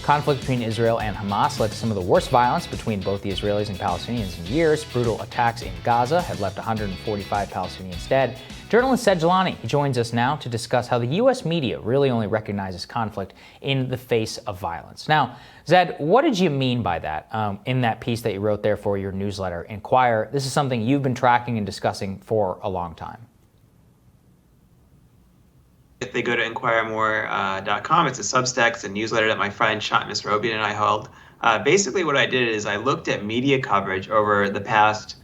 Conflict between Israel and Hamas led to some of the worst violence between both the Israelis and Palestinians in years. Brutal attacks in Gaza have left 145 Palestinians dead. Journalist Zaid Jilani joins us now to discuss how the U.S. media really only recognizes conflict in the face of violence. Now, Zaid, what did you mean by that in that piece that you wrote there for your newsletter, Inquire? This is something you've been tracking and discussing for a long time. If they go to inquiremore.com, it's a Substack, it's a newsletter that my friend Shant Misrobian and I held. Basically what I did is I looked at media coverage over the past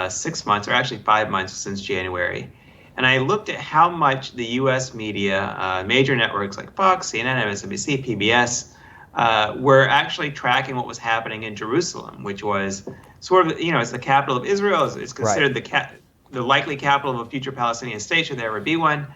6 months, or actually 5 months since January. And I looked at how much the U.S. media, major networks like Fox, CNN, MSNBC, PBS, were actually tracking what was happening in Jerusalem, which was sort of, it's the capital of Israel. It's considered the likely capital of a future Palestinian state, should there ever be one.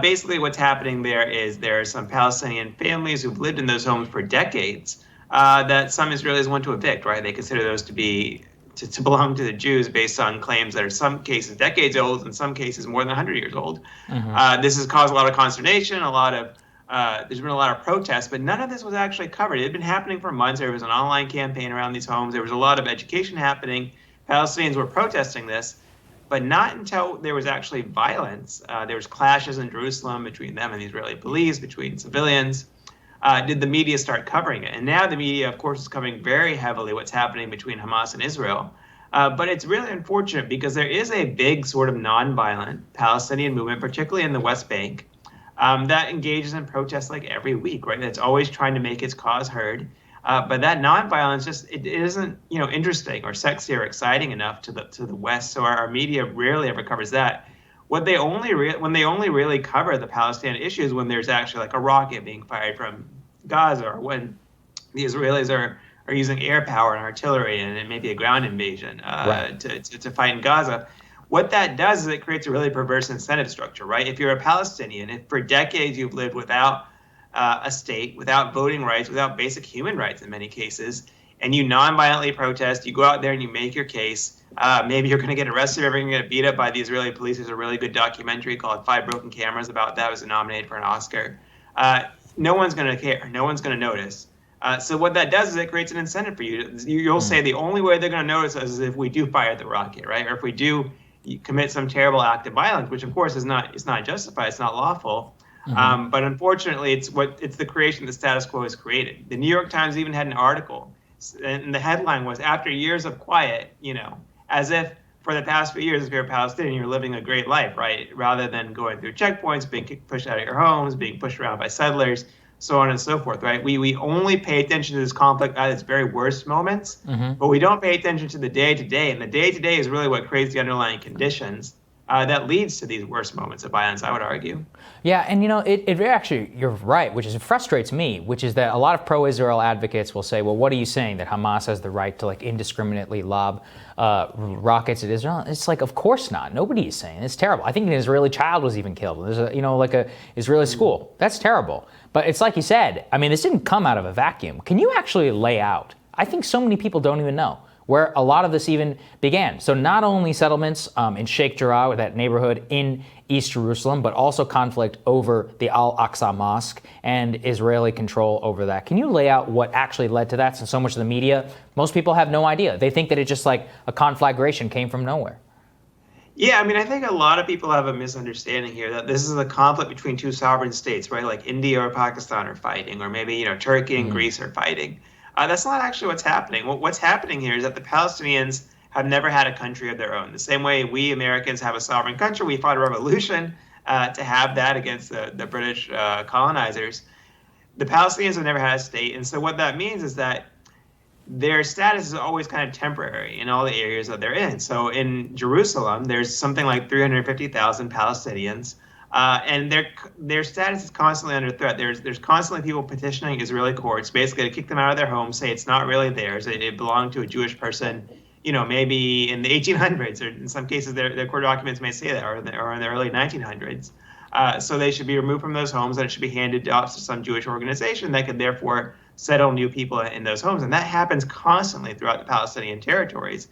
Basically, what's happening there is there are some Palestinian families who've lived in those homes for decades that some Israelis want to evict, right? They consider those to be to belong to the Jews based on claims that are in some cases decades old, in some cases more than 100 years old. Mm-hmm. This has caused a lot of consternation, there's been a lot of protests, but none of this was actually covered. It had been happening for months. There was an online campaign around these homes. There was a lot of education happening. Palestinians were protesting this. But not until there was actually violence, there was clashes in Jerusalem between them and the Israeli police, between civilians, did the media start covering it. And now the media, of course, is covering very heavily what's happening between Hamas and Israel. But it's really unfortunate because there is a big sort of nonviolent Palestinian movement, particularly in the West Bank, that engages in protests like every week, right? That's always trying to make its cause heard. But that nonviolence it isn't interesting or sexy or exciting enough to the West. So our media rarely ever covers that. When they only really cover the Palestinian issues when there's actually like a rocket being fired from Gaza, or when the Israelis are using air power and artillery and it may be a ground invasion to fight in Gaza. What that does is it creates a really perverse incentive structure, right? If you're a Palestinian, if for decades you've lived without a state, without voting rights, without basic human rights in many cases, and you non-violently protest, you go out there and you make your case, maybe you're going to get arrested, or you're going to get beat up by the Israeli police. There's a really good documentary called Five Broken Cameras about that. It was nominated for an Oscar. No one's going to care. No one's going to notice. So what that does is it creates an incentive for you. You'll say the only way they're going to notice us is if we do fire the rocket, right? Or if we do commit some terrible act of violence, which of course is not justified, it's not lawful. Mm-hmm. But unfortunately, it's the creation of the status quo has created. The New York Times even had an article, and the headline was, "After years of quiet," as if for the past few years, if you're a Palestinian, you're living a great life, right? Rather than going through checkpoints, being pushed out of your homes, being pushed around by settlers, so on and so forth, right? We only pay attention to this conflict at its very worst moments, mm-hmm. but we don't pay attention to the day-to-day. And the day-to-day is really what creates the underlying conditions that leads to these worst moments of violence, I would argue. Yeah, and it actually, you're right, which is, it frustrates me, which is that a lot of pro-Israel advocates will say, well, what are you saying, that Hamas has the right to indiscriminately lob rockets at Israel? It's like, of course not. Nobody is saying it's terrible. I think an Israeli child was even killed. There's a Israeli school. That's terrible. But it's like you said, this didn't come out of a vacuum. Can you actually lay out? I think so many people don't even know where a lot of this even began. So not only settlements in Sheikh Jarrah, that neighborhood in East Jerusalem, but also conflict over the Al-Aqsa Mosque and Israeli control over that. Can you lay out what actually led to that? Since so much of the media, most people have no idea. They think that it's just like a conflagration came from nowhere. Yeah, I think a lot of people have a misunderstanding here that this is a conflict between two sovereign states, right? Like India or Pakistan are fighting, or maybe, Turkey and Greece are fighting. That's not actually what's happening. What's happening here is that the Palestinians have never had a country of their own. The same way we Americans have a sovereign country, we fought a revolution to have that against the British colonizers. The Palestinians have never had a state. And so what that means is that their status is always kind of temporary in all the areas that they're in. So in Jerusalem, there's something like 350,000 Palestinians. And their status is constantly under threat. There's constantly people petitioning Israeli courts, basically to kick them out of their homes, say it's not really theirs. It belonged to a Jewish person, maybe in the 1800s, or in some cases their court documents may say that, or in the early 1900s. So they should be removed from those homes, and it should be handed off to some Jewish organization that could therefore settle new people in those homes. And that happens constantly throughout the Palestinian territories.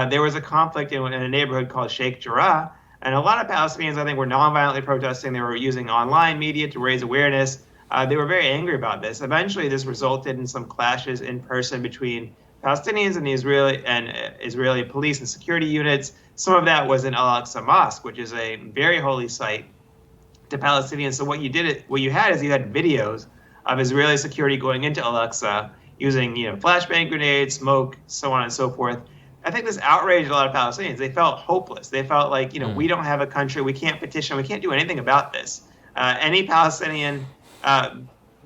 There was a conflict in a neighborhood called Sheikh Jarrah. And a lot of Palestinians, I think, were nonviolently protesting. They were using online media to raise awareness. They were very angry about this. Eventually, this resulted in some clashes in person between Palestinians and the Israeli police and security units. Some of that was in Al-Aqsa Mosque, which is a very holy site to Palestinians. So what you had videos of Israeli security going into Al-Aqsa using, flashbang grenades, smoke, so on and so forth. I think this outraged a lot of Palestinians. They felt hopeless. They felt like, we don't have a country. We can't petition. We can't do anything about this. Any Palestinian,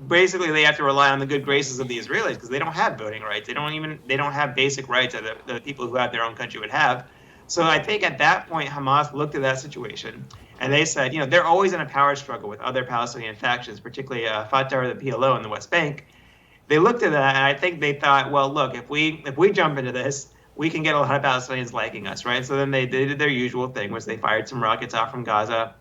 basically, they have to rely on the good graces of the Israelis because they don't have voting rights. They don't have basic rights that the people who have their own country would have. So I think at that point, Hamas looked at that situation and they said, they're always in a power struggle with other Palestinian factions, particularly Fatah or the PLO in the West Bank. They looked at that and I think they thought, well, look, if we jump into this, we can get a lot of Palestinians liking us, right? So then they did their usual thing, was they fired some rockets off from Gaza.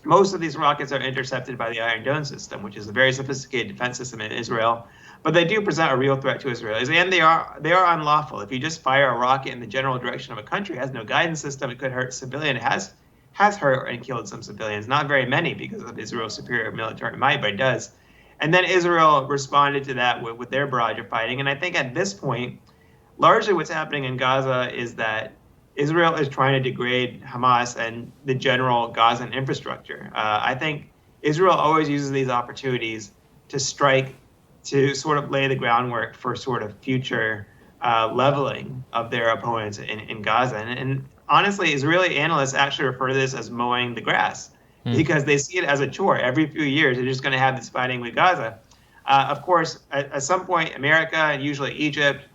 Most of these rockets are intercepted by the Iron Dome system, which is a very sophisticated defense system in Israel. But they do present a real threat to Israelis, and they are unlawful. If you just fire a rocket in the general direction of a country, it has no guidance system, it could hurt civilians. It has hurt and killed some civilians, not very many because of Israel's superior military might, but it does. And then Israel responded to that with their barrage of fighting. And I think at this point, largely what's happening in Gaza is that Israel is trying to degrade Hamas and the general Gazan infrastructure. I think Israel always uses these opportunities to strike, to sort of lay the groundwork for sort of future leveling of their opponents in Gaza. And honestly, Israeli analysts actually refer to this as mowing the grass because they see it as a chore. Every few years, they're just going to have this fighting with Gaza. Of course, at some point, America and usually Egypt,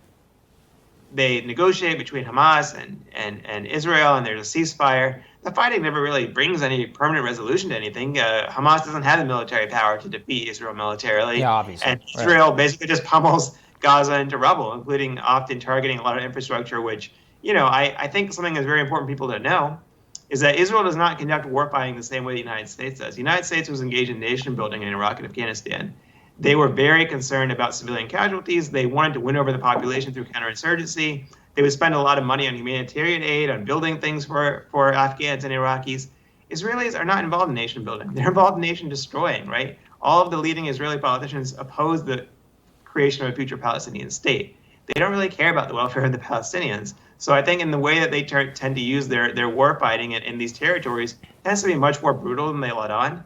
they negotiate between Hamas and Israel, and there's a ceasefire. The fighting never really brings any permanent resolution to anything. Hamas doesn't have the military power to defeat Israel militarily. Yeah, obviously. And Israel basically just pummels Gaza into rubble, including often targeting a lot of infrastructure, which, I think something that's very important for people to know is that Israel does not conduct warfighting the same way the United States does. The United States was engaged in nation building in Iraq and Afghanistan. They were very concerned about civilian casualties. They wanted to win over the population through counterinsurgency. They would spend a lot of money on humanitarian aid, on building things for Afghans and Iraqis. Israelis are not involved in nation building. They're involved in nation destroying, right? All of the leading Israeli politicians oppose the creation of a future Palestinian state. They don't really care about the welfare of the Palestinians. So I think in the way that they tend to use their war fighting in these territories tends to be much more brutal than they let on.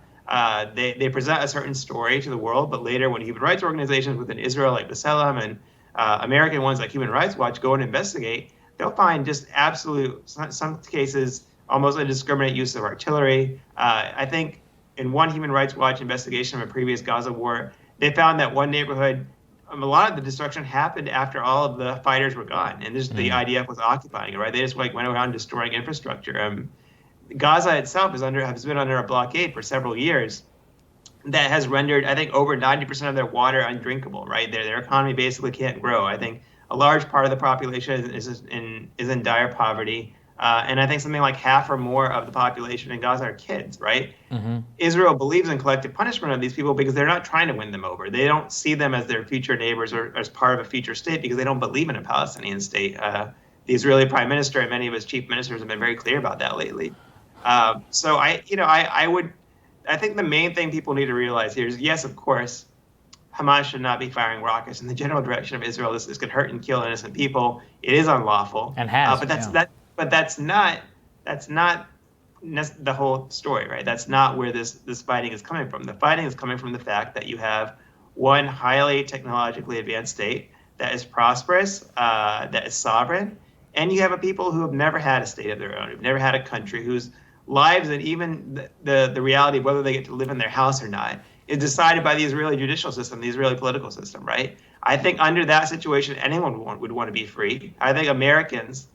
They present a certain story to the world, but later when human rights organizations within Israel like B'Tselem and American ones like Human Rights Watch go and investigate, they'll find just absolute, some cases, almost indiscriminate use of artillery. I think in one Human Rights Watch investigation of a previous Gaza war, they found that one neighborhood, a lot of the destruction happened after all of the fighters were gone, and the IDF was occupying it, right? They just went around destroying infrastructure. Gaza itself has been under a blockade for several years that has rendered, I think, over 90% of their water undrinkable, right? Their economy basically can't grow. I think a large part of the population is in dire poverty. And I think something like half or more of the population in Gaza are kids, right? Mm-hmm. Israel believes in collective punishment of these people because they're not trying to win them over. They don't see them as their future neighbors or as part of a future state because they don't believe in a Palestinian state. The Israeli prime minister and many of his chief ministers have been very clear about that lately. So I think the main thing people need to realize here is, yes, of course, Hamas should not be firing rockets in the general direction of Israel. This could hurt and kill innocent people. It is unlawful. And has. But that's not the whole story, right? That's not where this fighting is coming from. The fighting is coming from the fact that you have one highly technologically advanced state that is prosperous, that is sovereign, and you have a people who have never had a state of their own, who've never had a country, whose lives and even the reality of whether they get to live in their house or not is decided by the Israeli judicial system, the Israeli political system, right? I think under that situation, anyone would want to be free. I think Americans,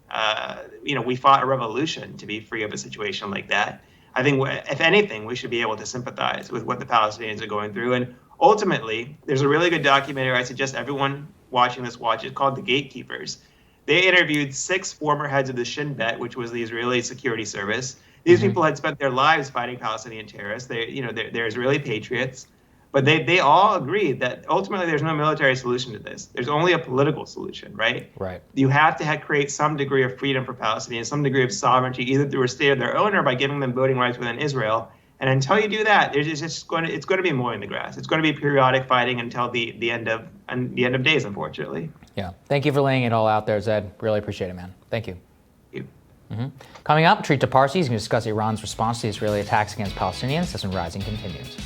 we fought a revolution to be free of a situation like that. I think, if anything, we should be able to sympathize with what the Palestinians are going through. And ultimately, there's a really good documentary I suggest everyone watching this watch. It's called The Gatekeepers. They interviewed 6 former heads of the Shin Bet, which was the Israeli security service. These people had spent their lives fighting Palestinian terrorists. They're Israeli patriots, but they all agreed that ultimately there's no military solution to this. There's only a political solution, right? Right. You have to create some degree of freedom for Palestinians, some degree of sovereignty, either through a state of their own or by giving them voting rights within Israel. And until you do that, it's going to be mowing the grass. It's going to be periodic fighting until the end of days, unfortunately. Yeah. Thank you for laying it all out there, Zaid. Really appreciate it, man. Thank you. Thank you. Coming up, Treat to Parsi is going to discuss Iran's response to the Israeli attacks against Palestinians as Rising continues.